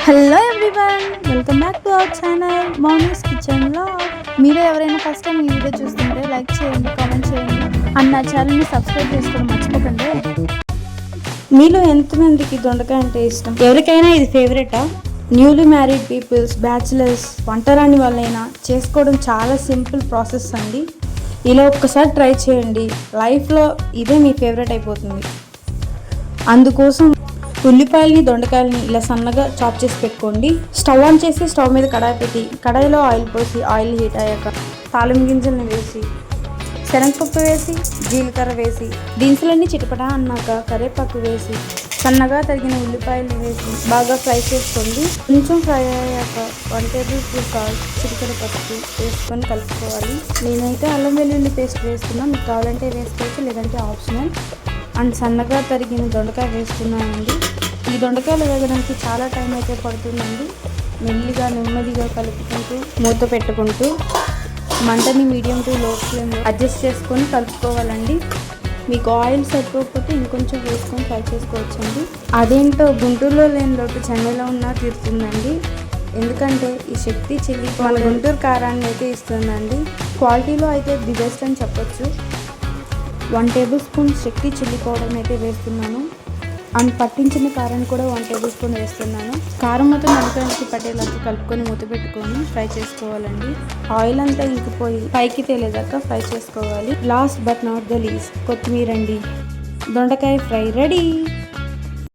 Hello everyone, welcome back to our channel Mouni's kitchen vlog. మీరు ఎవరైనా first time ఈ video చూస్తుంటే లైక్ చేయండి, కామెంట్ చేయండి అండ్ నా ఛానల్ని సబ్స్క్రైబ్ చేసుకోవడం మర్చిపోకండి. మీలో ఎంతమందికి దొండకాయ అంటే ఇష్టం? ఎవరికైనా ఇది ఫేవరెటా? న్యూలీ మ్యారీడ్ పీపుల్స్, బ్యాచిలర్స్, వంటరాని వాళ్ళైనా చేసుకోవడం చాలా సింపుల్ ప్రాసెస్ అండి. ఇలా ఒక్కసారి ట్రై చేయండి, లైఫ్లో ఇదే మీ ఫేవరెట్ అయిపోతుంది. అందుకోసం ఉల్లిపాయలని దొండకాయలని ఇలా సన్నగా చాప్ చేసి పెట్టుకోండి. స్టవ్ ఆన్ చేసి స్టవ్ మీద కడాయి పెట్టి కడాయిలో ఆయిల్ పోసి ఆయిల్ హీట్ అయ్యాక తాలింపు గింజలను వేసి శనగపప్పు వేసి జీలకర్ర వేసి దినుసులన్నీ చిటపట అన్నాక కరివేపాకు వేసి సన్నగా తరిగిన ఉల్లిపాయలు వేసి బాగా ఫ్రై చేసుకోండి. కొంచెం ఫ్రై అయ్యాక 1 టేబుల్ స్పూన్ సాల్ట్, చిటికెడు పసుపు వేసుకొని కలుపుకోవాలి. నేనైతే అల్లం వెల్లుల్లి పేస్ట్ వేసుకున్నాను, మీకు కావాలంటే వేసుకోవచ్చు, లేదంటే ఆప్షనల్. అండ్ సన్నగా తరిగిన దొండకాయ వేస్తున్నానండి. ఈ దొండకాయలు వేగడానికి చాలా టైం అయితే పడుతుందండి. మెల్లిగా నెమ్మదిగా కలుపుకుంటూ మూత పెట్టుకుంటూ మంటని మీడియం టు లో ఫ్లేమ్లో అడ్జస్ట్ చేసుకొని కలుపుకోవాలండి. మీకు ఆయిల్ సరిపోకపోతే ఇంకొంచెం వేసుకొని ఫ్రై చేసుకోవచ్చండి. అదేంటో గుంటూరులో లేని లోటు చెన్నైలో ఉన్నా తీరుతుందండి. ఎందుకంటే ఈ శక్తి చిల్లీ మన గుంటూరు కారాన్ని అయితే ఇస్తుందండి. క్వాలిటీలో అయితే ది బెస్ట్ అని చెప్పొచ్చు. 1 టేబుల్ స్పూన్ శక్తి చిల్లీ పౌడర్ అయితే వేస్తున్నాను. అండ్ పట్టించిన కారం కూడా 1 టేబుల్ స్పూన్ వేస్తున్నాను. కారం మొత్తం దొండకాయలకి పట్టేలాగా కలుపుకొని మూత పెట్టుకొని ఫ్రై చేసుకోవాలండి. ఆయిల్ అంతా ఇంకిపోయి పైకి తేలేదాకా ఫ్రై చేసుకోవాలి. Last but not the least, కొత్తిమీర అండి. దొండకాయ ఫ్రై రెడీ.